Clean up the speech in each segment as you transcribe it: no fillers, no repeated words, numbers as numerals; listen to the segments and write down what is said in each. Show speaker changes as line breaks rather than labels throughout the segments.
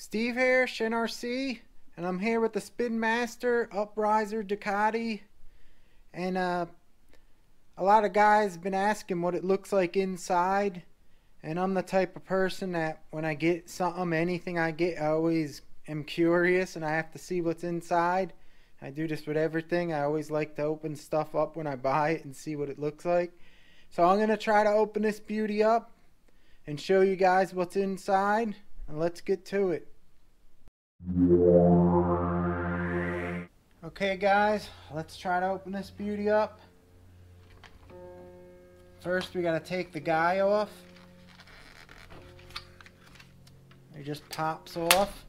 Steve here, Shen RC, and I'm here with the Spin Master upriser Ducati. And a lot of guys have been asking what it looks like inside, and I'm the type of person that when I get something, anything I get, I always am curious and I have to see what's inside. I do this with everything. I always like to open stuff up when I buy it and see what it looks like. So I'm going to try to open this beauty up and show you guys what's inside, and let's get to it. Okay guys, let's try to open this beauty up. First we gotta take the guy off. It just pops off.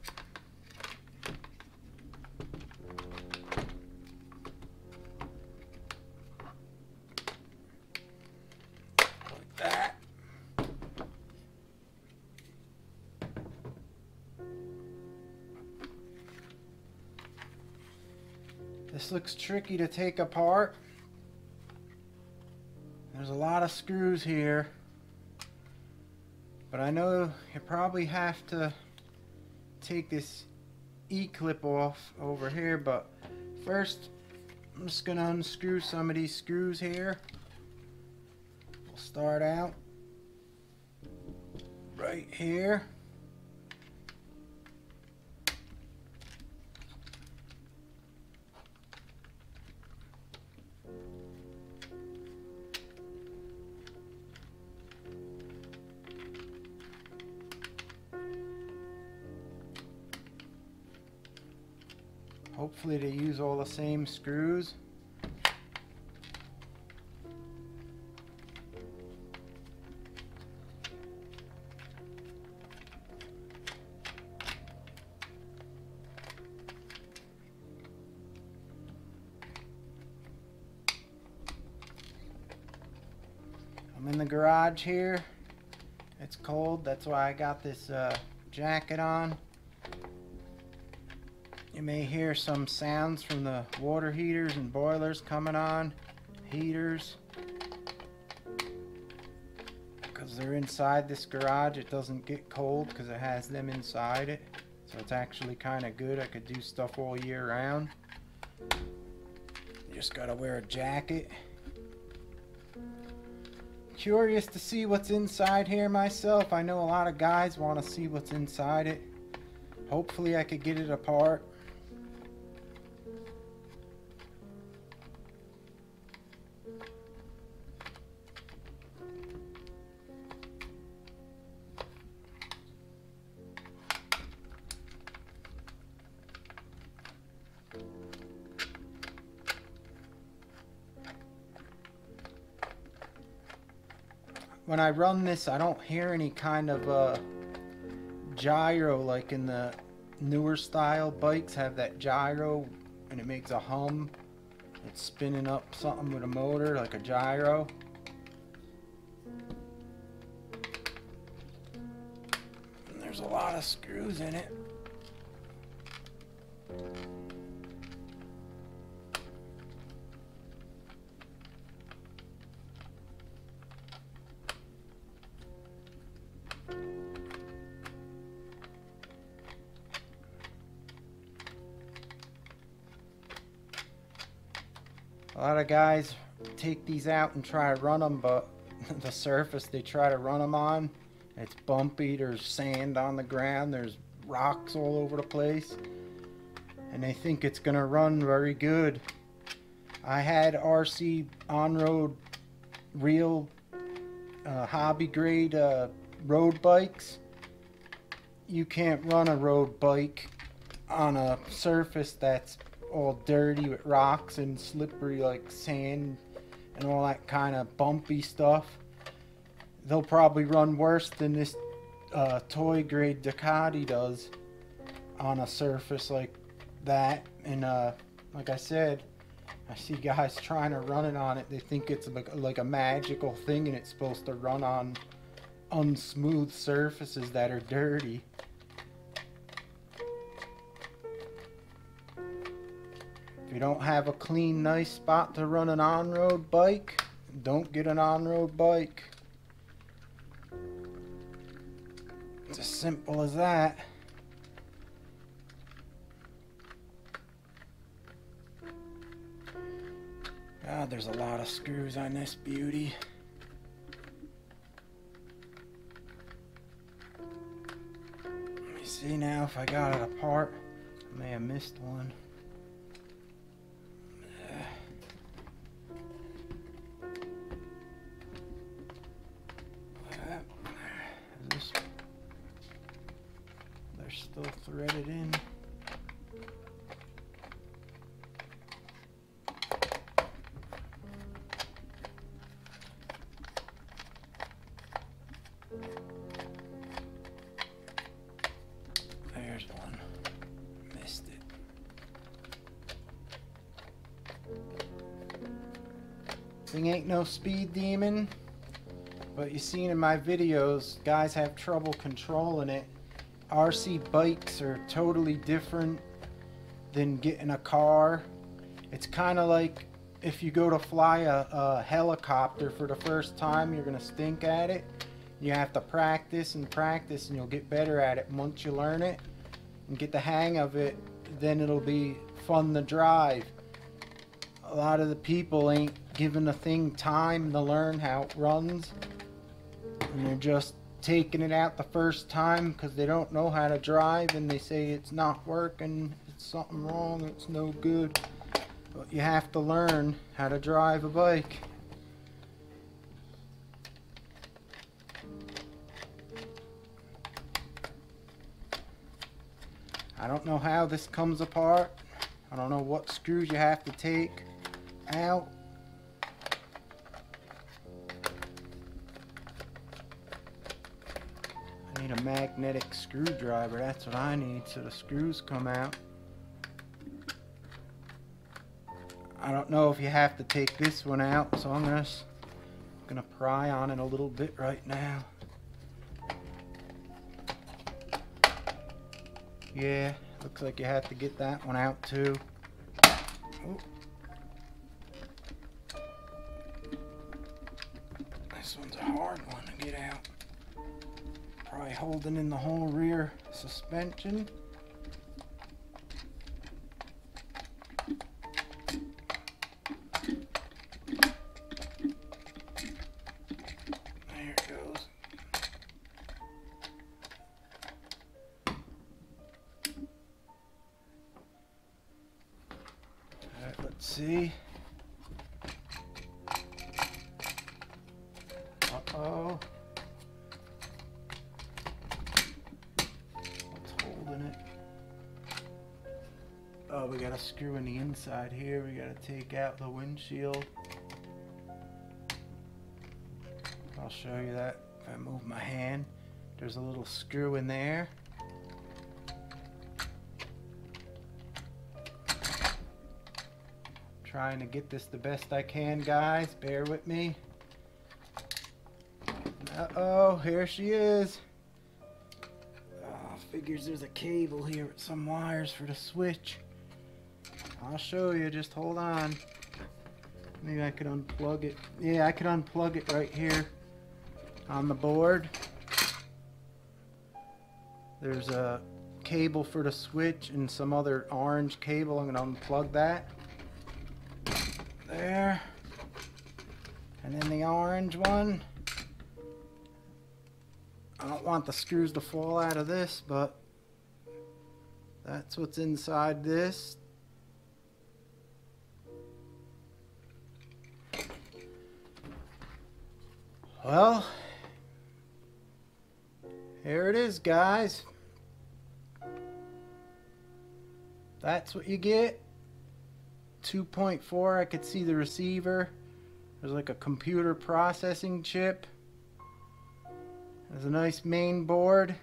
Like that. This looks tricky to take apart. There's a lot of screws here, but I know you probably have to take this E-clip off over here, but first I'm just gonna unscrew some of these screws here. We'll start out right here. Hopefully they use all the same screws. I'm in the garage here. It's cold, that's why I got this jacket on. You may hear some sounds from the water heaters and boilers coming on. Heaters. Because they're inside this garage, it doesn't get cold because it has them inside it. So it's actually kind of good. I could do stuff all year round. You just gotta wear a jacket. Curious to see what's inside here myself. I know a lot of guys want to see what's inside it. Hopefully I could get it apart. When I run this, I don't hear any kind of gyro like in the newer style bikes have that gyro and it makes a hum. It's spinning up something with a motor like a gyro. And there's a lot of screws in it. A lot of guys take these out and try to run them, but the surface they try to run them on, it's bumpy, there's sand on the ground, there's rocks all over the place, and they think it's gonna run very good. I had RC on-road real hobby grade road bikes. You can't run a road bike on a surface that's all dirty with rocks and slippery like sand and all that kind of bumpy stuff. They'll probably run worse than this toy grade Ducati does on a surface like that. And like I said, I see guys trying to run it on it. They think it's like a magical thing and it's supposed to run on unsmooth surfaces that are dirty. If you don't have a clean, nice spot to run an on-road bike, don't get an on-road bike. It's as simple as that. God, there's a lot of screws on this beauty. Let me see now if I got it apart. I may have missed one. They're still threaded in. There's one. Missed it. Thing ain't no speed demon, but you seen in my videos, guys have trouble controlling it. RC bikes are totally different than getting a car. It's kind of like if you go to fly a helicopter for the first time, you're gonna stink at it. You have to practice and practice, and you'll get better at it. Once you learn it and get the hang of it, then it'll be fun to drive. A lot of the people ain't giving the thing time to learn how it runs, and they're just taking it out the first time because they don't know how to drive, and they say it's not working, it's something wrong, it's no good. But you have to learn how to drive a bike. I don't know how this comes apart. I don't know what screws you have to take out. I need a magnetic screwdriver. That's what I need so the screws come out. I don't know if you have to take this one out, so I'm gonna pry on it a little bit right now. Yeah, looks like you have to get that one out too. Oh. This one's a hard one to get out. Probably holding in the whole rear suspension. There it goes. Alright, let's see. Uh-oh. Oh, we got a screw in the inside here. We got to take out the windshield. I'll show you that if I move my hand. There's a little screw in there. Trying to get this the best I can, guys. Bear with me. Uh-oh, here she is. Figures there's a cable here with some wires for the switch. I'll show you, just hold on. Maybe I could unplug it. Yeah, I could unplug it right here on the board. There's a cable for the switch and some other orange cable. I'm gonna unplug that. There. And then the orange one. I don't want the screws to fall out of this, but that's what's inside this. Well, here it is, guys. That's what you get. 2.4, I could see the receiver. There's like a computer processing chip. There's a nice main board.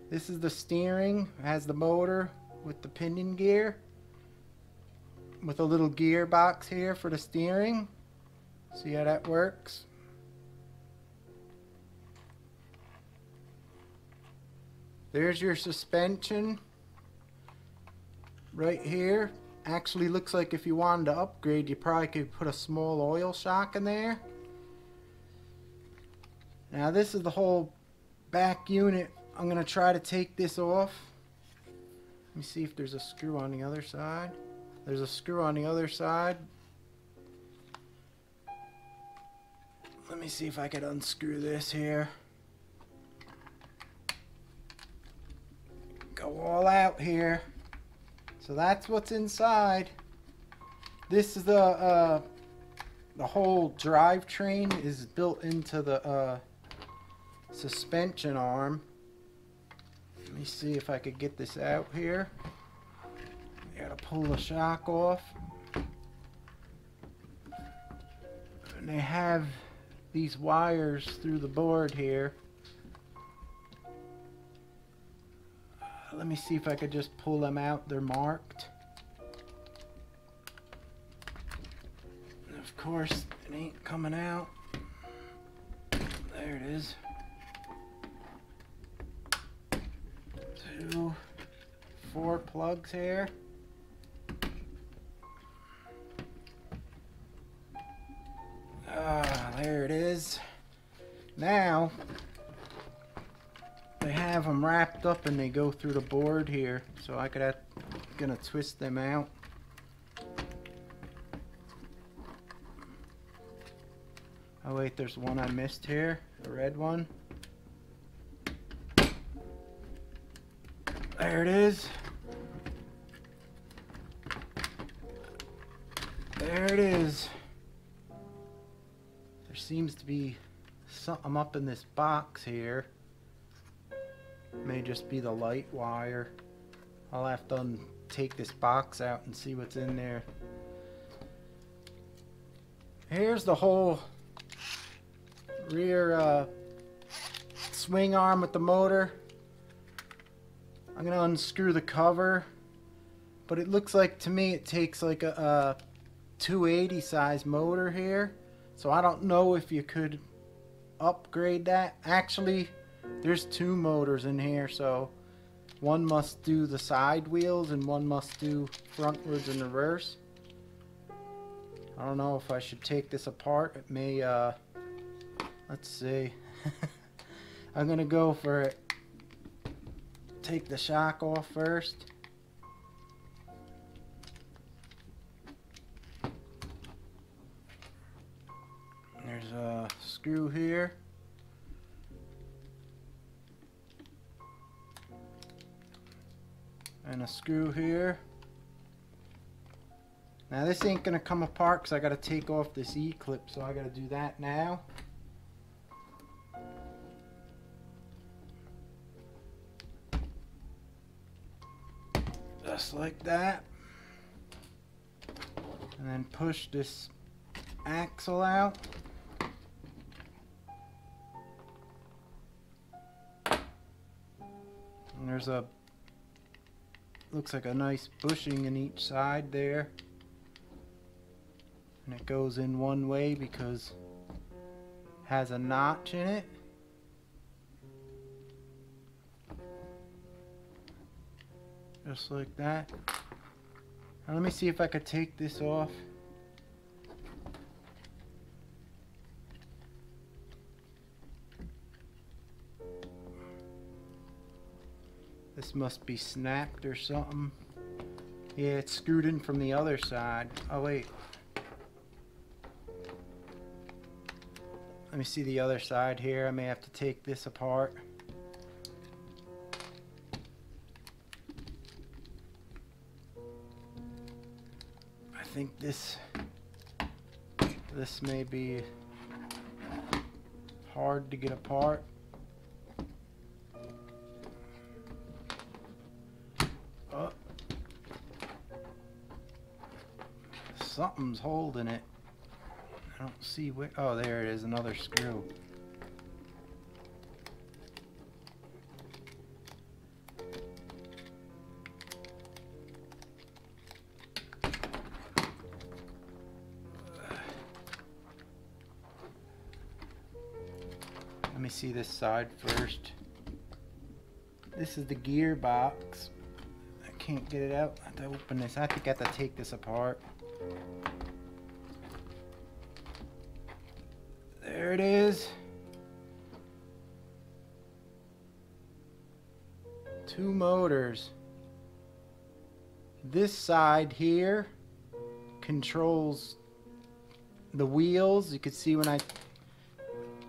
This is the steering. It has the motor with the pinion gear, with a little gearbox here for the steering. See how that works? There's your suspension right here. Actually looks like if you wanted to upgrade, you probably could put a small oil shock in there. Now this is the whole back unit. I'm going to try to take this off. Let me see if there's a screw on the other side. There's a screw on the other side. Let me see if I could unscrew this here. Go all out here. So that's what's inside. This is the whole drivetrain is built into the suspension arm. Let me see if I could get this out here. I gotta pull the shock off. And they have these wires through the board here. Let me see if I could just pull them out. They're marked. And of course, it ain't coming out. There it is. 2, 4 plugs here. There it is. Now they have them wrapped up and they go through the board here, so I could gonna twist them out. Oh wait, there's one I missed here, the red one. There it is. There it is. There seems to be something up in this box here. May just be the light wire. I'll have to take this box out and see what's in there. Here's the whole rear swing arm with the motor. I'm gonna unscrew the cover, but it looks like to me it takes like a 280 size motor here, so I don't know if you could upgrade that. Actually, there's 2 motors in here, so one must do the side wheels and one must do frontwards and reverse. I don't know if I should take this apart. It may let's see. I'm gonna go for it. Take the shock off first. There's a screw here. And a screw here. Now this ain't gonna come apart because I gotta take off this E-clip, so I gotta do that now. Just like that. And then push this axle out. And there's a, looks like a nice bushing in each side there. And it goes in one way because it has a notch in it. Just like that. Now let me see if I could take this off. This must be snapped or something. Yeah, it's screwed in from the other side. Oh wait. Let me see the other side here. I may have to take this apart. I think this may be hard to get apart. Oh. Something's holding it. I don't see where. Oh, there it is, another screw. Let me see this side first. This is the gearbox. I can't get it out. I have to open this. I think I have to take this apart. There it is. 2 motors. This side here controls the wheels. You can see when I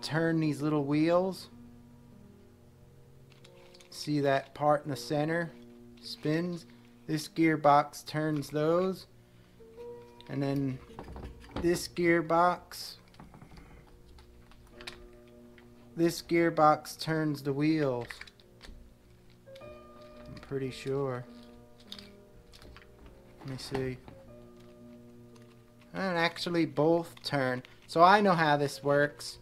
turn these little wheels. See that part in the center? Spins. This gearbox turns those. And then this gearbox turns the wheels. I'm pretty sure. Let me see. And actually both turn. So I know how this works.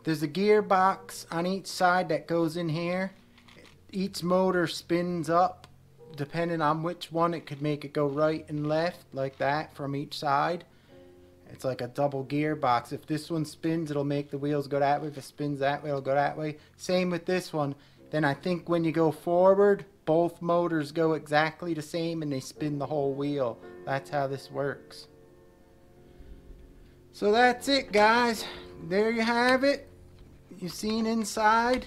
There's a gearbox on each side that goes in here. Each motor spins up. Depending on which one, it could make it go right and left like that from each side. It's like a double gearbox. If this one spins, it'll make the wheels go that way. If it spins that way, it'll go that way. Same with this one. Then I think when you go forward, both motors go exactly the same and they spin the whole wheel. That's how this works. So that's it, guys. There you have it. You've seen inside.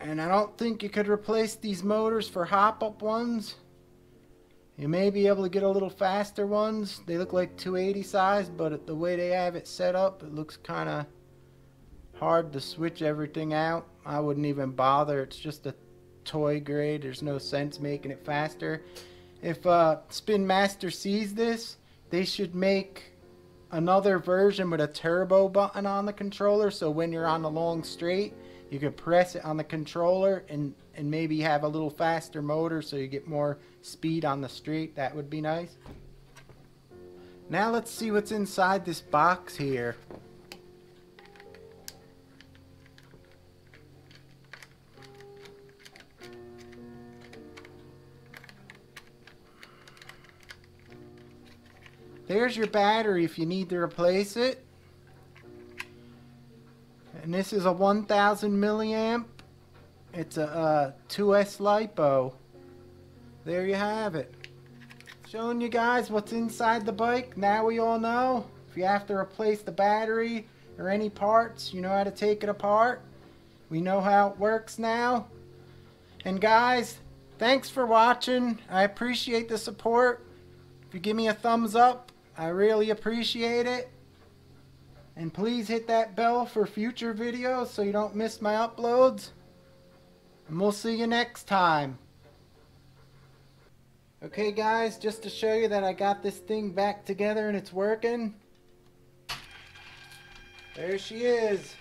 And I don't think you could replace these motors for hop-up ones. You may be able to get a little faster ones. They look like 280 size, but the way they have it set up, it looks kind of hard to switch everything out. I wouldn't even bother. It's just a toy grade. There's no sense making it faster. If Spin Master sees this, they should make another version with a turbo button on the controller, so when you're on the long straight, you could press it on the controller and maybe have a little faster motor so you get more speed on the straight. That would be nice. Now let's see what's inside this box here. There's your battery if you need to replace it. And this is a 1000 milliamp. It's a 2S LiPo. There you have it. Showing you guys what's inside the bike. Now we all know. If you have to replace the battery or any parts, you know how to take it apart. We know how it works now. And guys, thanks for watching. I appreciate the support. If you give me a thumbs up, I really appreciate it. And please hit that bell for future videos so you don't miss my uploads. And we'll see you next time. Okay guys, just to show you that I got this thing back together and it's working. There she is.